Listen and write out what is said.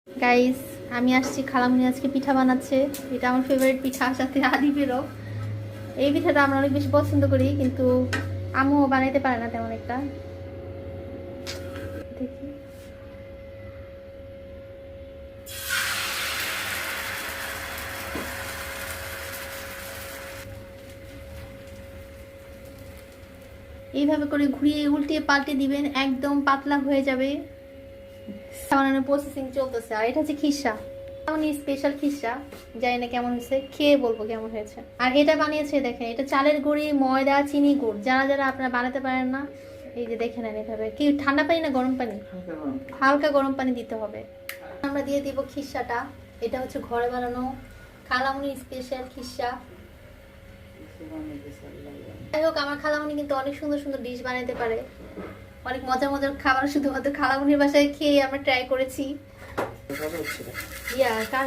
Guys, আমি আসছি, খালামুনি আজকে পিঠা বানাচ্ছে। এটা আমার ফেভারিট পিঠা, সাথে আদিবেরও। এই পিঠাটা আমরা অনেক বেশি পছন্দ করি, কিন্তু আম্মুও বানাইতে পারে না তেমন একটা। দেখি, এইভাবে করে ঘুরিয়ে উল্টিয়ে পাল্টে দিবেন, একদম পাতলা হয়ে যাবে। বানানোর প্রসেসিং চলতেছে। আর এটা হচ্ছে খিসা, এমনই স্পেশাল খিসা। জানি না কেমন হয়েছে, খেয়ে বলবো কেমন হয়েছে। আর এটা বানিয়েছে দেখেন, এটা চালের গুঁড়ি, ময়দা, চিনি, গুড়। যারা যারা আপনারা বানাতে পারেন না, এই যে দেখে নেন। এভাবে কি ঠান্ডা পানি না গরম পানি? হালকা গরম পানি দিতে হবে। আমরা দিয়ে দিব খিসাটা। এটা হচ্ছে ঘরে বানানো খালামুনির স্পেশাল খিসা। যাই হোক, আমার খালামুনি কিন্তু অনেক সুন্দর সুন্দর ডিশ বানাইতে পারে, অনেক মজার মজার খাবার শুধুমাত্র খালামুনির বাসায় খেয়ে আমরা ট্রাই করেছি। ইয়া কার